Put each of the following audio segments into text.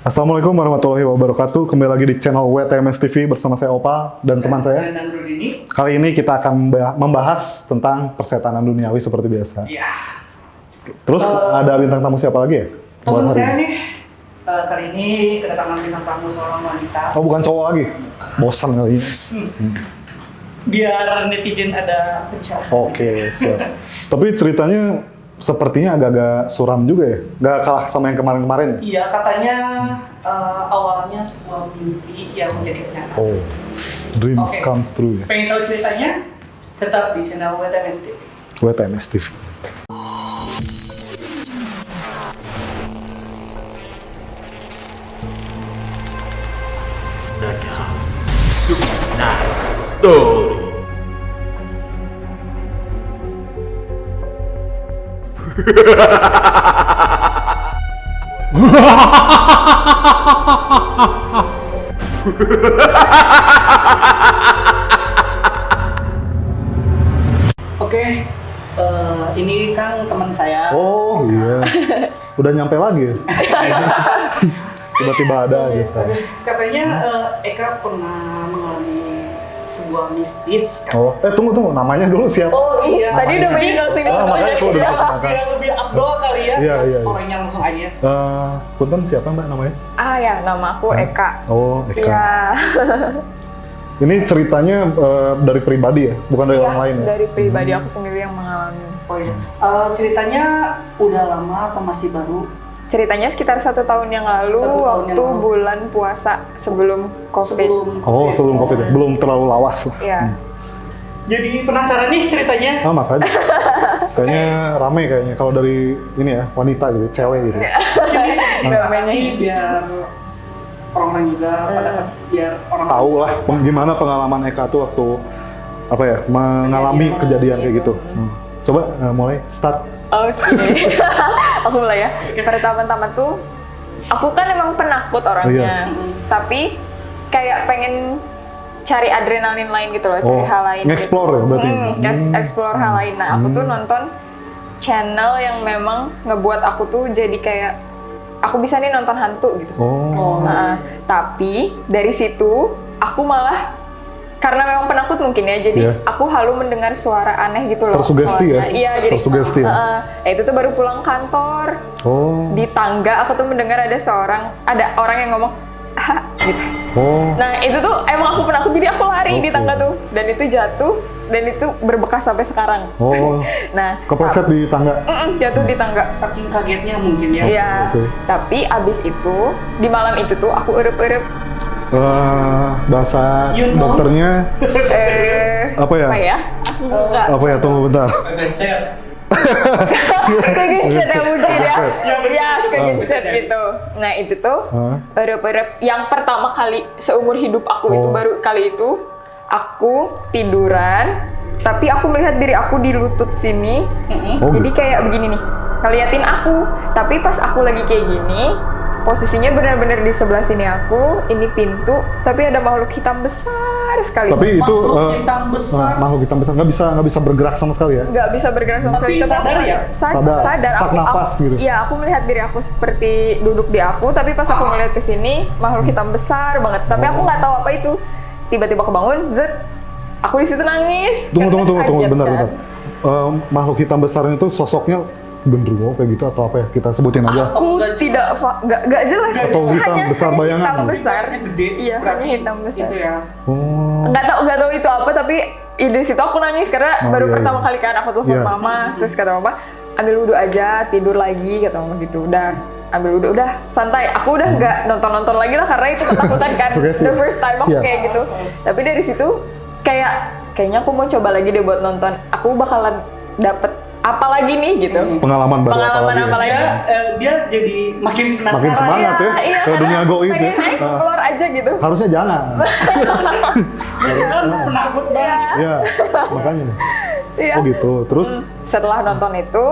Assalamualaikum warahmatullahi wabarakatuh. Kembali lagi di channel WTMS TV bersama saya Opa dan teman saya. Kali ini kita akan membahas tentang persetanan duniawi seperti biasa. Iya. Terus ada bintang tamu siapa lagi ya? Teman saya nih, kali ini kedatangan bintang tamu seorang wanita. Oh, bukan cowok lagi? Bosan kali ini. Biar netizen ada pencerahan. Oke, siap. Tapi ceritanya sepertinya agak-agak suram juga ya? Gak kalah sama yang kemarin-kemarin ya? Iya, katanya awalnya sebuah mimpi yang menjadi kenyataan. Oh, dreams Oke. comes true ya? Pengen tahu ceritanya? Tetap di channel WTMS TV. WTMS TV. Naga Night Story. Oke, ini kan teman saya. Oh iya, udah nyampe lagi ya? Tiba-tiba ada aja sekarang. Katanya Eka pernah mengalami sebuah mistis. Kan? Oh, tunggu, namanya dulu siapa? Oh iya. Tadi udah meninggal sih. Oh, makanya aku udah perkenalkan. Biar lebih abdol kali ya. Iya. Orangnya langsung aja. Punten siapa mbak namanya? Ya, nama aku Eka. Oh, Eka. Iya. Ini ceritanya dari pribadi ya, bukan dari Iya, orang lain ya? dari pribadi aku sendiri yang mengalami. Oh iya. Ceritanya udah lama atau masih baru? Ceritanya sekitar 1 tahun yang lalu, 1 tahun waktu yang lalu. bulan puasa sebelum COVID. Sebelum COVID ya? Belum terlalu lawas lah. Iya. Jadi penasaran nih ceritanya. Makanya. Kayaknya rame kayaknya, kalau dari ini ya, wanita gitu, cewek gitu. Jadi saya ceritakan Namanya. ini biar orang-orang juga pada biar orang Tahu lah gimana pengalaman Eka tuh waktu apa ya, mengalami kejadian kayak gitu. Coba mulai start. Oke. Aku mulai ya. Pertama-tama tuh, aku kan emang penakut orangnya. Tapi kayak pengen cari adrenalin lain gitu loh, cari hal lain. Nge-explore ya berarti? Explore hal lain. Nah, aku tuh nonton channel yang memang ngebuat aku tuh jadi kayak aku bisa nih nonton hantu gitu. Nah, tapi dari situ aku malah karena memang penakut mungkin ya, jadi aku halu mendengar suara aneh gitu loh. Tersugesti ya? Iya, jadi Tersugesti ya? itu tuh baru pulang kantor. Di tangga aku tuh mendengar ada orang yang ngomong gitu. Nah, itu tuh emang aku penakut, jadi aku lari di tangga tuh, dan itu jatuh dan itu berbekas sampai sekarang. Nah, Kepleset di tangga. jatuh di tangga. saking kagetnya mungkin ya. Iya. Tapi abis itu di malam itu tuh aku erup-erup. Bahasa You know? dokternya apa ya? Apa ya? Enggak. Apa ya? Tunggu bentar. Kegencet ya mungkin ya. Ya, kegencet ya. gitu. Nah, itu tuh erup-erup yang pertama kali seumur hidup aku itu, baru kali itu aku tiduran, tapi aku melihat diri aku di lutut sini. Jadi kayak begini nih, ngeliatin aku. Tapi pas aku lagi kayak gini, posisinya benar-benar di sebelah sini aku, ini pintu, tapi ada makhluk hitam besar sekali. Tapi itu Makhluk hitam besar. makhluk hitam besar nggak bisa bergerak sama sekali ya? Nggak bisa bergerak sama Tapi sekali. sadar ya? Sadar. Sak nafas gitu. Iya, aku melihat diri aku seperti duduk di aku, tapi pas aku melihat ke sini, makhluk hitam besar banget. Tapi aku nggak tahu apa itu. Tiba-tiba kebangun, zet. Aku di situ nangis. Tunggu, Kaget, bentar. kan? Makhluk hitam besar itu sosoknya genderuwo kayak gitu atau apa ya? Kita sebutin aja. Aku nggak jelas. Atau hitam Hanya besar bayangan. hitam besar. Warnanya gede. Iya, berarti hanya hitam besar. Itu ya. Nggak tahu itu apa, tapi di situ aku nangis karena baru pertama kali kan aku telepon Iya. mama, terus kata mama ambil wudhu aja, tidur lagi, kata mama gitu. Udah ambil wudhu, udah santai. Aku udah nggak nonton lagi lah karena itu ketakutan kan. Sugesti. The first time aku Iya. kayak gitu. Tapi dari situ kayaknya aku mau coba lagi deh buat nonton. Aku bakalan dapet apa lagi nih gitu. Pengalaman baru Pengalaman apa lagi? apa Ya? lagi? Dia jadi makin penasaran. Makin semangat ya, Iya, ke dunia goib ya. pengen explore aja gitu. Harusnya jangan. Kan penakut banget. Ya, makanya. Iya. Oh gitu. Terus Setelah nonton itu,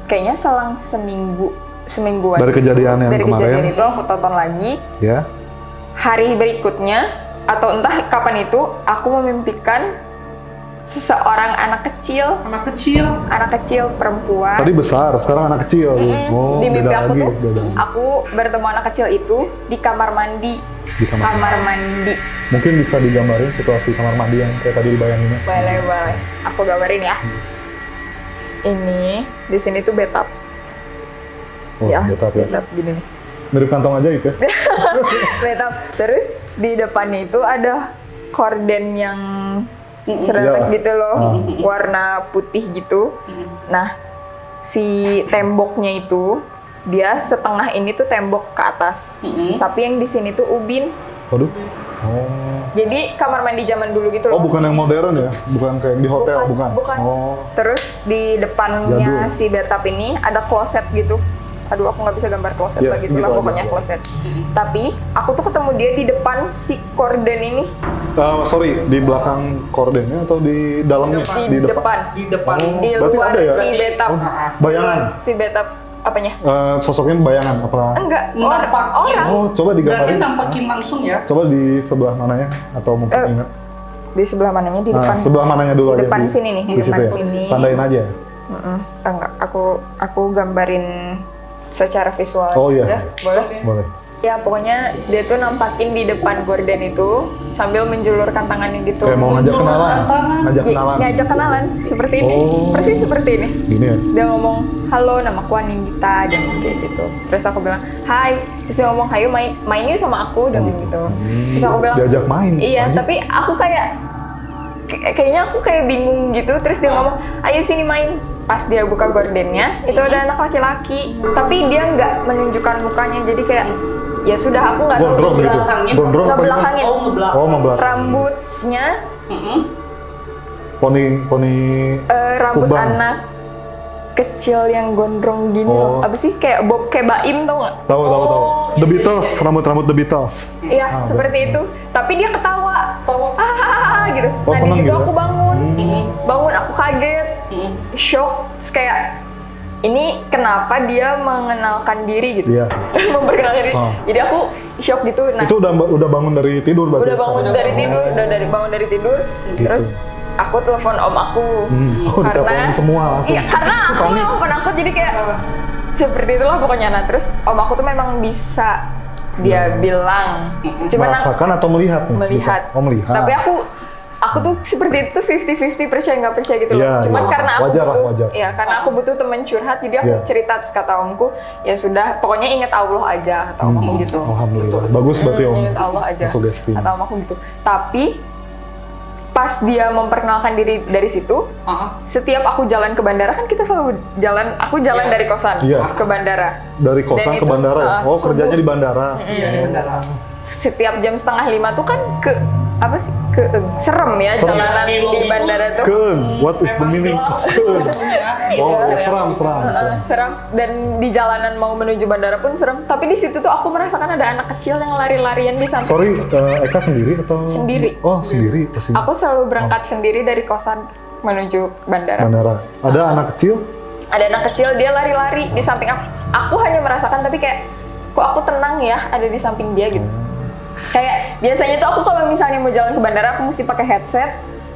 kayaknya selang semingguan dari kejadian yang dari kemarin, kejadian itu aku tonton lagi. ya. Hari berikutnya atau entah kapan itu aku memimpikan seseorang anak kecil Anak kecil perempuan. Tadi besar, sekarang anak kecil. Oh, Di mimpi beda aku lagi. tuh, Beda. aku bertemu anak kecil itu di kamar mandi. Di kamar mandi. Mungkin bisa digambarin situasi kamar mandi yang kayak tadi dibayanginnya. Boleh. Aku gambarin ya. Ini di sini tuh bathtub. Oh, betap ya. Bathtub gini nih. Mirip kantong ajaib ya. Bathtub. Terus di depannya itu ada korden yang seretak Iya. gitu loh, warna putih gitu. Nah, si temboknya itu dia setengah ini tuh tembok ke atas, tapi yang di sini tuh ubin. Waduh. Oh. Jadi kamar mandi zaman dulu gitu Oh, loh. bukan yang modern ya? Bukan kayak yang di hotel, bukan? Bukan. Oh. Terus di depannya Jadul. si bathtub ini ada kloset gitu. Aduh, aku nggak bisa gambar kloset Iya, lah gitu lah gitu aja. pokoknya kloset. Tapi aku tuh ketemu dia di depan si korden ini. Sorry, di belakang kordennya atau di dalamnya? Di depan. di depan. Oh, Di berarti luar ada ya? si bathtub. Oh, bayangan? Si bathtub apanya? Sosoknya bayangan apa? Enggak, Nampakin. orang. Oh, coba Berarti digambarin. nampakin langsung ya. Coba di sebelah mananya? Atau mungkin ingat? Di sebelah mananya? Di depan. Sebelah mananya dulu Di aja. depan sini nih, di situ depan ya? sini. Tandain aja. Enggak, aku gambarin secara visual Oh, iya. aja. Boleh? Boleh. Ya, pokoknya dia tuh nampakin di depan gorden itu sambil menjulurkan tangannya gitu. Kayak mau ngajak kenalan. Ngajak kenalan. Ngajak kenalan, seperti ini. Oh. Persis seperti ini. Gini ya? Dia ngomong, halo namaku Anindita, dia ngomong kayak gitu. Terus aku bilang, hai. Terus dia ngomong, hayo main yuk sama aku, dia ngomong gitu. Terus aku bilang, Diajak main. iya, Anjing. tapi aku kayaknya aku kayak bingung gitu. Terus dia ngomong, ayo sini main. Pas dia buka gordennya, itu ada anak laki-laki. Tapi dia nggak menunjukkan mukanya, jadi kayak, ya sudah aku nggak tahu. Gondrong gitu. Belakangin. Gondrong apa gimana? Ngebelakangin. Oh, ngebelakang. Oh, membelakang. Rambutnya, Poni rambut Kubang. anak kecil yang gondrong gini Oh. loh. Apa sih? Kayak Bob, kayak Baim tau nggak? Tahu. The Beatles, rambut The Beatles. Iya, seperti itu. Tapi dia ketawa. Ah, gitu. Oh, Nah, di seneng situ gitu? aku bangun. Bangun, aku kaget. Shock. Terus kayak, ini kenapa dia mengenalkan diri gitu? Iya. Memperkenalkan diri. Oh. Jadi aku shock gitu. Nah, Itu udah bangun dari tidur berarti. udah bangun sekarang? dari tidur, bangun dari tidur. Terus aku telepon om aku. Oh, diteleponin semua langsung. Iya, karena aku Panik. memang penakut, jadi kayak seperti itulah pokoknya. Nah, terus om aku tuh memang bisa dia bilang. Cuman Merasakan atau melihat nih? melihat. Bisa. Oh, melihat. Tapi aku tuh seperti itu 50-50 percaya nggak percaya gitu loh. Iya, Cuman iya. karena aku Wajar lah, butuh, wajar. ya karena aku butuh teman curhat, jadi aku Iya. cerita. Terus kata omku, ya sudah, pokoknya ingat Allah aja, kata om aku gitu. Alhamdulillah. Bagus berarti om. Ingat Allah aja, Sugesti. kata om aku gitu. Tapi pas dia memperkenalkan diri dari situ, setiap aku jalan ke bandara, kan kita selalu jalan, aku jalan Iya. dari kosan Iya. ke bandara. Dari kosan Dan ke itu, bandara ya? Oh, subuh. kerjanya di bandara. Iya, di bandara. Setiap jam 4:30 tuh kan serem ya Serem. jalanan di bandara tuh. Keung, what is the meaning of keung? Oh, seram. Seram, dan di jalanan mau menuju bandara pun serem. Tapi di situ tuh aku merasakan ada anak kecil yang lari-larian di samping. Sorry, Eka sendiri atau? Sendiri. Oh, sendiri. Pasti. Aku selalu berangkat sendiri dari kosan menuju bandara. Bandara. Ada anak kecil? Ada anak kecil, dia lari-lari di samping aku. Aku hanya merasakan, tapi kayak, kok aku tenang ya ada di samping dia gitu. Kayak biasanya tuh aku kalau misalnya mau jalan ke bandara, aku mesti pakai headset.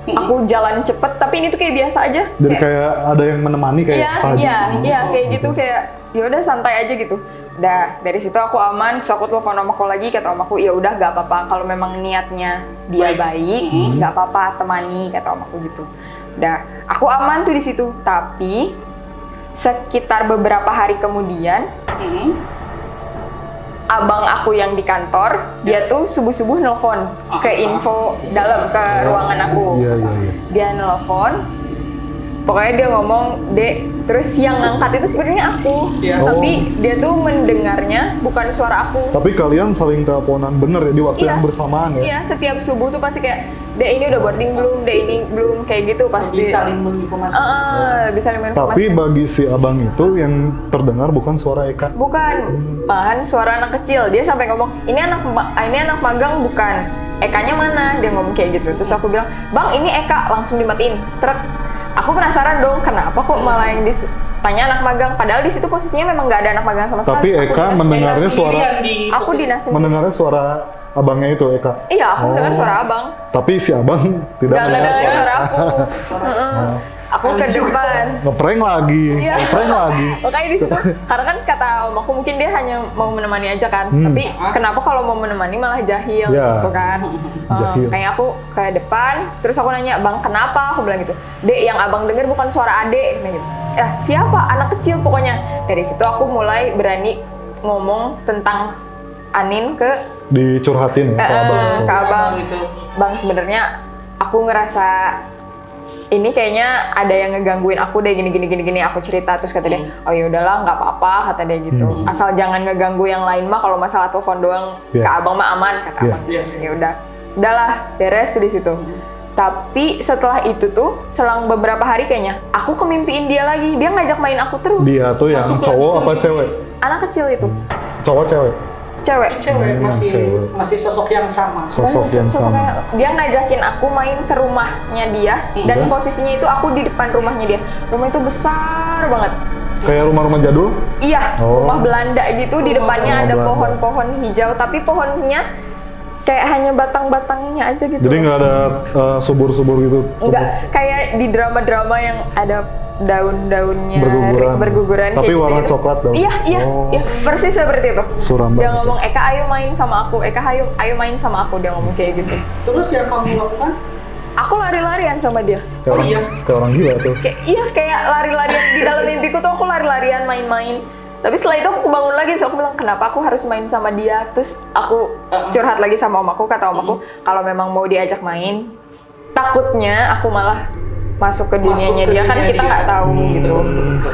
Aku jalan cepet, tapi ini tuh kayak biasa aja. Jadi kayak ada yang menemani kayak Pak Haji. Iya, kayak gitu, kayak ya udah santai aja gitu. Udah, dari situ aku aman. Terus aku telepon om aku lagi, kata om aku, ya udah gak apa-apa kalau memang niatnya dia baik, gak apa-apa, temani, kata om aku gitu. Udah, aku aman tuh di situ. Tapi sekitar beberapa hari kemudian, abang aku yang di kantor, dia tuh subuh-subuh nelfon ke info dalam, ke ruangan aku. Iya. Dia nelfon, pokoknya dia ngomong, Dek, terus yang ngangkat itu sebenarnya aku. Iya. Tapi dia tuh mendengarnya bukan suara aku. Tapi kalian saling teleponan bener ya di waktu yang bersamaan ya? Iya, setiap subuh tuh pasti kayak, Dek ini udah boarding belum, Dek ini belum, kayak gitu pasti. Bisa saling menginformasikan. Bisa saling Tapi menginformasikan. bagi si abang itu yang terdengar bukan suara Eka. Bukan, malahan suara anak kecil. Dia sampai ngomong, ini anak magang bukan. Ekanya mana? Dia ngomong kayak gitu. Terus aku bilang, Bang ini Eka, langsung dimatiin. Truk. Aku penasaran dong, kenapa kok malah yang tanya anak magang? Padahal di situ posisinya memang nggak ada anak magang sama Tapi sekali. Eka mendengarnya suara, Aku dinas sendiri. mendengarnya suara abangnya itu Eka. Iya, aku Oh. dengar suara abang. Tapi si abang tidak Nggak mendengar dengar suara. suara aku. Heeh. Aku ke depan. Ngeprank lagi, Iya. ngeprank lagi. Makanya di situ, karena kan kata om aku mungkin dia hanya mau menemani aja kan. Tapi kenapa kalau mau menemani malah jahil Ya. gitu kan? Jahil. Kayak aku ke depan, terus aku nanya, "Bang, kenapa?" Aku bilang gitu. "Dek, yang abang denger bukan suara adek." Nah, gitu. Siapa? Anak kecil pokoknya. Dari situ aku mulai berani ngomong tentang Anin ke Dicurhatin ya ke abang. ke abang. Gitu. Bang, sebenarnya aku ngerasa ini kayaknya ada yang ngegangguin aku deh gini. Aku cerita terus kata dia, "Oh ya udahlah, nggak apa-apa," kata dia gitu. "Asal jangan ngeganggu yang lain mah, kalau masalah telepon doang ke Iya. abang mah aman," kata Iya. abang. Ya udahlah beres tuh di situ. Tapi setelah itu tuh selang beberapa hari kayaknya aku kemimpiin dia lagi. Dia ngajak main aku terus. Dia tuh yang Masuk cowok lagi. apa cewek? Anak kecil itu, Cowok cewek. cewek. Cewek masih cewek. masih sosok yang sama. Sosok yang Sosoknya, sama. dia ngajakin aku main ke rumahnya dia dan posisinya itu aku di depan rumahnya dia. Rumah itu besar banget. Kayak rumah-rumah jadul. Iya, Oh. rumah Belanda gitu, di depannya Rumah ada Belanda. pohon-pohon hijau, tapi pohonnya kayak hanya batang-batangnya aja gitu. Jadi nggak ada subur-subur gitu. Enggak kayak di drama-drama yang ada daun-daunnya Berguguran. Tapi kayak warna gitu. coklat daun. Iya, Oh. iya, persis seperti itu. Suram Dia banget. ngomong, "Eka, ayo main sama aku. Eka, ayo main sama aku." Dia ngomong kayak gitu. Terus yang kamu lakukan? Aku lari-larian sama dia. Kayak orang, iya. kayak orang gila tuh. Kayak lari-larian di dalam mimpiku tuh aku lari-larian main-main. Tapi setelah itu aku bangun lagi, so aku bilang kenapa aku harus main sama dia. Terus aku curhat lagi sama om aku, kata om aku kalau memang mau diajak main, takutnya aku malah masuk ke dunianya Masuk ke dia, kan dunia kita dia. nggak tahu gitu. Betul.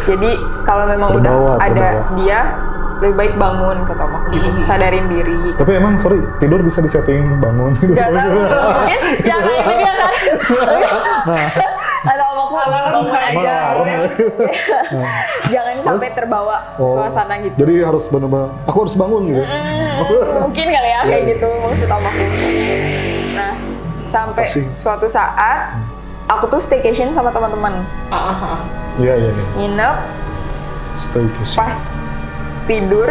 Jadi kalau memang Terbawa, udah ada terbawa. dia, lebih baik bangun, kata om aku gitu. Sadarin diri. Tapi emang sorry, tidur bisa disetting bangun. Gak tahu, mungkin ya kayak ini dia kan. Ada om aku bangun aja. Alarm. Jangan sampai terbawa suasana gitu. Jadi harus benar-benar, aku harus bangun gitu. Mungkin kali ya kayak gitu maksud om aku. Nah, sampai Pasti. suatu saat aku tuh staycation sama teman-teman. Iya, iya, iya. Nginep, Staycation. pas tidur,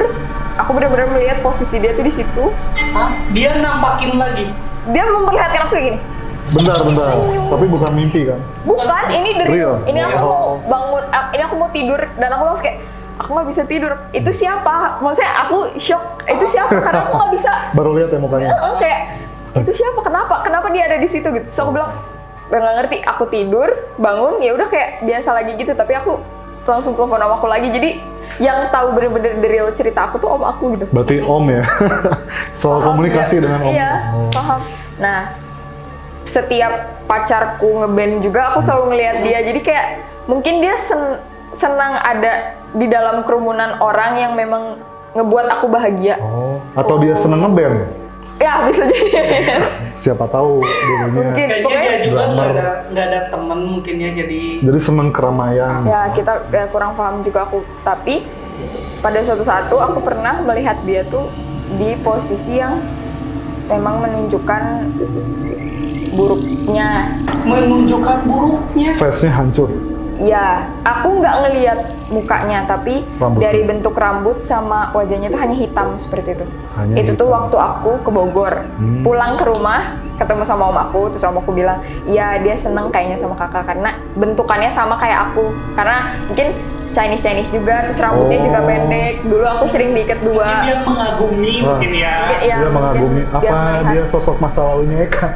aku benar-benar melihat posisi dia tuh di situ. Hah? Dia nampakin lagi. Dia memperlihatkan aku kayak gini. Bentar. Senyum. Tapi bukan mimpi kan? Bukan, ini dari Real? ini aku mau Oh. bangun, ini aku mau tidur dan aku langsung kayak aku nggak bisa tidur. Itu siapa? Maksudnya aku shock. Itu siapa? Karena aku nggak bisa. Baru lihat ya mukanya. Kayak itu siapa? Kenapa dia ada di situ gitu? So aku bilang nggak ngerti. Aku tidur, bangun, ya udah kayak biasa lagi gitu. Tapi aku langsung telepon om aku lagi. Jadi yang tahu bener-bener the real cerita aku tuh om aku gitu. Berarti om ya? Soal komunikasi dengan om. Iya, Oh. paham. Nah, setiap pacarku ngeband juga aku selalu ngelihat dia. Jadi kayak mungkin dia senang ada di dalam kerumunan orang yang memang ngebuat aku bahagia. Oh, atau dia seneng ngeband? Ya bisa jadi. Siapa tahu dulunya. Mungkin. Kayaknya Pokoknya- dia juga Drummer. nggak ada temen mungkin ya, jadi Jadi seneng keramaian. Ya kita kurang paham juga aku. Tapi pada suatu saat tuh aku pernah melihat dia tuh di posisi yang memang menunjukkan buruknya. menunjukkan buruknya. Face-nya hancur. Ya, aku nggak ngelihat mukanya, tapi Rambutnya. dari bentuk rambut sama wajahnya tuh hanya hitam seperti itu. Hanya Itu tuh hitam. waktu aku ke Bogor, pulang ke rumah, ketemu sama om aku, terus om aku bilang, iya dia seneng kayaknya sama kakak karena bentukannya sama kayak aku. Karena mungkin Chinese juga, terus rambutnya Oh. juga pendek. Dulu aku sering diikat Mungkin dua. dia mengagumi mungkin ya. Mungkin iya, Dia mengagumi. mungkin Apa melihat. dia sosok masa lalunya Eka?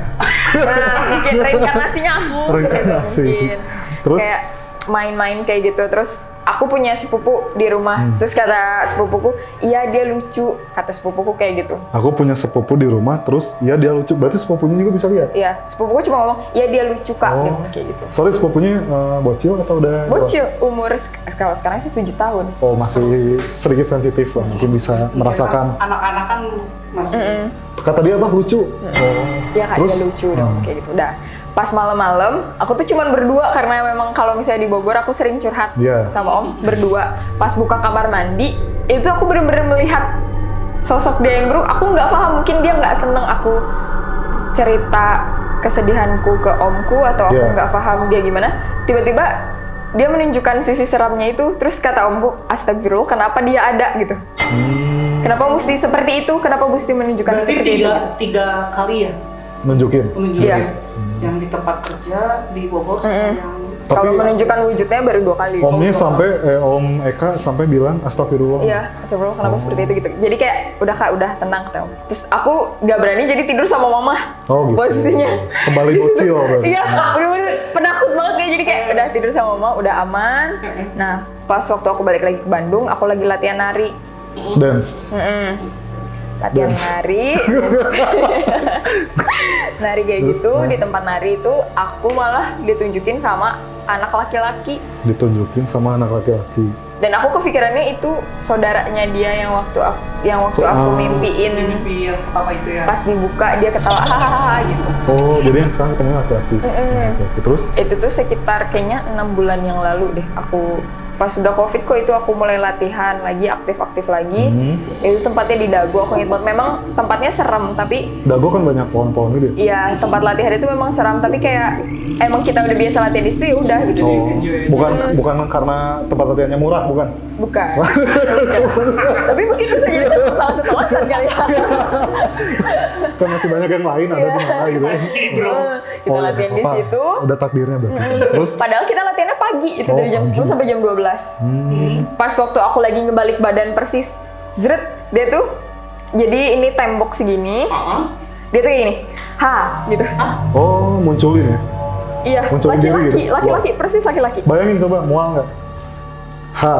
Nah, mungkin reinkarnasinya aku. Reinkarnasi. Mungkin. Terus? Kayak main-main kayak gitu. Terus aku punya sepupu di rumah. Terus kata sepupuku, iya dia lucu. Kata sepupuku kayak gitu. Aku punya sepupu di rumah, terus ya dia lucu. Berarti sepupunya juga bisa lihat? Iya, sepupuku cuma ngomong, iya dia lucu kak. Oh. Dia ngomong kayak gitu. Sorry, sepupunya bocil atau udah? Bocil, umur kalau sekarang sih 7 tahun. Oh, masih sedikit sensitif lah. Mungkin bisa merasakan. Anak-anak kan masih Kata dia apa? Lucu. Oh. Iya kak, dia lucu dong, kayak gitu. Udah. Pas malam-malam, aku tuh cuman berdua karena memang kalau misalnya di Bogor aku sering curhat Iya. sama om berdua. Pas buka kamar mandi, itu aku bener-bener melihat sosok dia yang buruk. Aku nggak paham, mungkin dia nggak seneng aku cerita kesedihanku ke omku atau aku Iya. nggak paham dia gimana. Tiba-tiba dia menunjukkan sisi seramnya itu, terus kata omku, astagfirullah kenapa dia ada gitu. Kenapa mesti seperti itu? Kenapa mesti menunjukkan Berarti seperti itu? tiga kali ya Nunjukin. menunjukkan Iya. yang di tempat kerja di Bogor sama yang Kalau Tapi- menunjukkan wujudnya baru 2 kali. Omnya Om Eka sampai bilang astagfirullah. Iya, astagfirullah kenapa seperti itu gitu. Jadi kayak udah Kak, udah tenang kata Om. Terus aku nggak berani jadi tidur sama mama. Oh gitu. Posisinya. Kembali bocil berarti. Iya, bener-bener penakut banget kayak jadi kayak udah tidur sama mama, udah aman. Nah, pas waktu aku balik lagi ke Bandung, aku lagi latihan nari. Dance. Latihan nari. Nari kayak Terus, gitu, di tempat nari itu aku malah ditunjukin sama anak laki-laki. Ditunjukin sama anak laki-laki. Dan aku kepikirannya itu saudaranya dia yang waktu aku mimpiin. di mimpi yang pertama itu ya. Pas dibuka dia ketawa hahaha gitu. Oh, jadi yang sekarang ketemu laki-laki. Laki-laki. Terus Itu tuh sekitar kayaknya 6 bulan yang lalu deh. Aku pas udah COVID kok itu aku mulai latihan lagi, aktif-aktif lagi. Itu tempatnya di Dago, aku ingat banget. Memang tempatnya serem tapi Dago kan banyak pohon-pohon gitu. iya, tempat latihan itu memang seram tapi kayak emang kita udah biasa latihan di situ ya udah gitu. Oh, bukan karena tempat latihannya murah, bukan? Bukan. Tapi mungkin bisa jadi salah satu alasan kali ya. Kan masih banyak yang lain ada di mana gitu. Masih bro. Kita latihan di apa? situ. Udah takdirnya berarti. Terus Padahal kita latihannya pagi, itu dari jam 10 sampai jam 12. Pas waktu aku lagi ngebalik badan persis, zret, dia tuh jadi ini tembok segini, dia tuh kayak gini, ha, gitu. oh, munculin ya. Iya, Munculin diri laki-laki, gitu? laki-laki, persis laki-laki. Bayangin coba, mual nggak? Ha.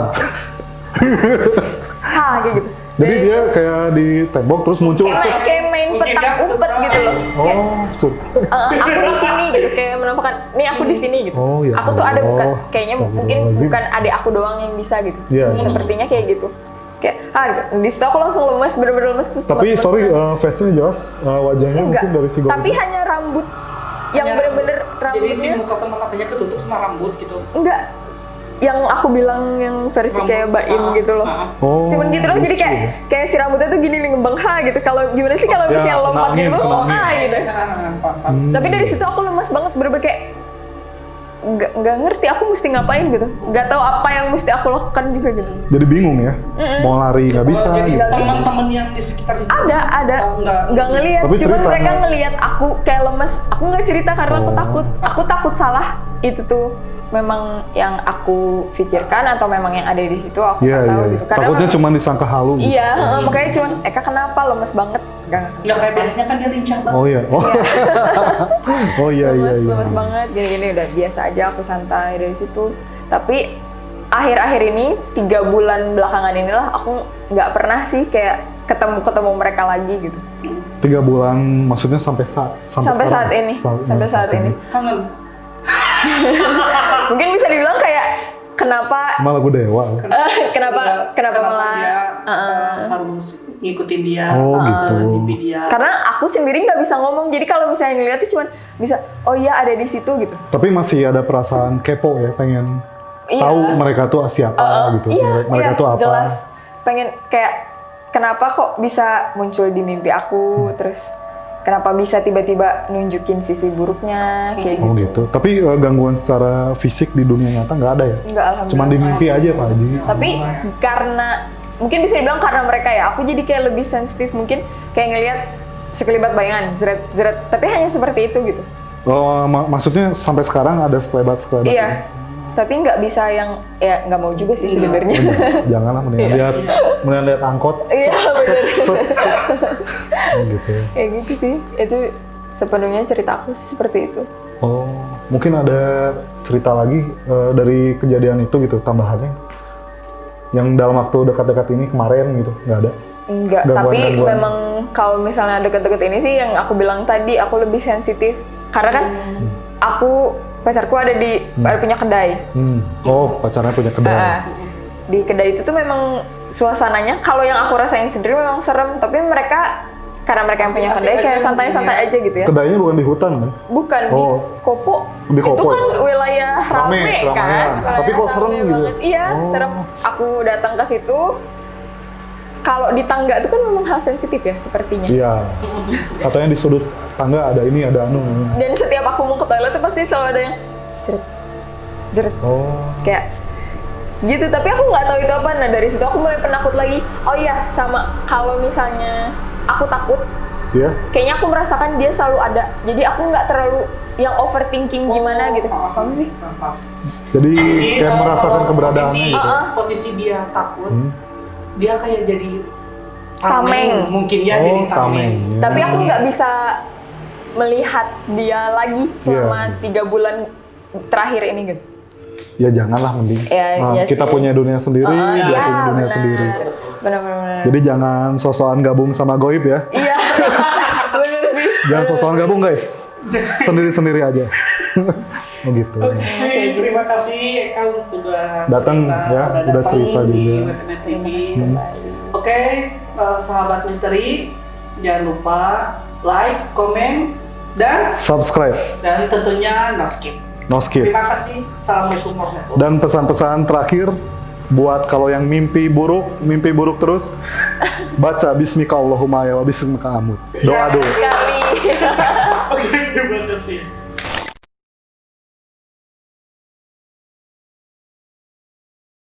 Ha, kayak gitu. Jadi dia kayak di tembok terus muncul. Kayak main Mungkin petak nggak umpet surprise. gitu loh. Kayak, Oh, aku di sini gitu, kayak menampakkan, nih aku di sini gitu. Oh, ya aku tuh ada bukan, Allah. kayaknya mungkin Astagfirullahaladzim. bukan adik aku doang yang bisa gitu. Iya. Sepertinya kayak gitu. Kayak, gitu. Di situ aku langsung lemes, bener-bener lemes terus. Tapi temen-temen sorry, bilang, face-nya jelas, wajahnya enggak, mungkin dari si tapi hanya rambut yang Hanya bener-bener Jadi si rambutnya muka sama matanya ketutup sama rambut gitu. enggak yang aku bilang yang versi Rambut. kayak baim gitu loh. Oh, Cuman gitu loh, jadi kayak si rambutnya tuh gini nih ngembang ha gitu. Kalau gimana sih kalau Ya, misalnya lompat kenangin, gitu, kenangin. ah gitu. Tapi dari situ aku lemas banget, bener-bener kayak nggak ngerti aku mesti ngapain gitu, nggak tahu apa yang mesti aku lakukan juga gitu. Jadi bingung ya, mau lari nggak bisa Jadi gitu. teman-teman yang di sekitar situ Ada Oh, enggak. nggak ngelihat, Tapi cuma cerita, mereka nggak? ngelihat aku kayak lemes. Aku nggak cerita karena aku Oh. takut salah. Itu tuh memang yang aku pikirkan atau memang yang ada di situ aku Iya, nggak tahu iya. gitu. Karena Takutnya cuma disangka halu gitu. iya, makanya cuman Eka kenapa lemes banget? Nggak kayak biasanya kan dia lincah banget. Oh iya, oh, oh iya iya lemes, iya. lemes banget, gini-gini udah biasa aja aku santai dari situ. Tapi akhir-akhir ini 3 bulan belakangan inilah aku nggak pernah sih kayak ketemu mereka lagi gitu. 3 bulan, maksudnya sampai Sampai sekarang? saat ini, sampai saat ini. Kangen. Mungkin bisa dibilang kayak kenapa Malah gue dewa. kenapa malah dia harus ngikutin dia, Oh, gitu. mimpi dia. karena aku sendiri nggak bisa ngomong. Jadi kalau misalnya ngeliat tuh cuman bisa oh iya ada di situ gitu. Tapi masih ada perasaan kepo ya, pengen Iya. tahu mereka tuh siapa gitu. Iya, Mereka iya, tuh apa? jelas. Pengen kayak kenapa kok bisa muncul di mimpi aku, terus kenapa bisa tiba-tiba nunjukin sisi buruknya kayak Oh gitu. gitu. Tapi gangguan secara fisik di dunia nyata nggak ada ya? Enggak, alhamdulillah. Cuman di mimpi aja Pak Haji. Tapi karena mungkin bisa dibilang karena mereka ya, aku jadi kayak lebih sensitif mungkin kayak ngelihat sekelibat bayangan, zret. Tapi hanya seperti itu gitu. Oh, maksudnya sampai sekarang ada sekelebat-sekelebat? Iya. ya? Tapi nggak bisa yang ya nggak mau juga sih sebenarnya. Janganlah, mendingan lihat angkot. Iya benar. Oh, gitu. Kayak gitu sih. Itu sepenuhnya cerita aku sih seperti itu. Oh, mungkin ada cerita lagi dari kejadian itu gitu, tambahannya. Yang dalam waktu dekat-dekat ini kemarin gitu, nggak ada? Enggak, tapi Gangguan-gangguan. memang kalau misalnya deket-deket ini sih yang aku bilang tadi aku lebih sensitif. Karena kan pacarku ada punya kedai. Oh, pacarnya punya kedai. Di kedai itu tuh memang suasananya kalau yang aku rasain sendiri memang serem, tapi mereka karena mereka yang punya Asik-asik kedai kayak aja santai-santai mungkin aja gitu ya. Kedainya bukan di hutan kan? Bukan Oh. di Kopo. Di Kopo Itu kan ya? wilayah rame Keramaian. kan. Tapi kok Wilayah serem rame gitu? banget. Iya, Oh. serem. Aku datang ke situ. Kalau di tangga itu kan memang hal sensitif ya sepertinya. Iya. Katanya di sudut tangga ada ini, ada anu. Dan setiap aku mau ke toilet tuh pasti selalu ada yang jeret. Oh. Kayak gitu, tapi aku nggak tahu itu apa. Nah dari situ aku mulai penakut lagi. Oh iya, sama kalau misalnya aku takut, Ya. kayaknya aku merasakan dia selalu ada. Jadi aku nggak terlalu yang overthinking gimana gitu. Paham sih? Paham. Jadi kayak kalau merasakan keberadaannya posisi, gitu. posisi dia takut, dia kayak jadi Tameng. mungkin ya, Oh, jadi tameng. Ya. Tapi aku nggak bisa melihat dia lagi selama 3 bulan terakhir ini gitu. Ya janganlah mending. Ya, iya Kita sih. punya dunia sendiri, dia Iya, punya dunia benar. sendiri. Benar-benar. Jadi jangan sosokan gabung sama goib ya. Iya, bener sih. Jangan sosokan gabung guys. Sendiri-sendiri aja. Oh gitu. Oke, terima kasih Eka udah Datang, ya, udah datang cerita di juga. WTMS TV. Oke, sahabat misteri, jangan lupa like, komen, dan Subscribe, tentunya no skip. no skip. Terima kasih. Assalamualaikum warahmatullahi wabarakatuh. Dan pesan-pesan terakhir buat kalau yang mimpi buruk terus, baca Bismika Allahumma ya wa bismika amut. Doa dulu. Sekali. Oke, terima kasih.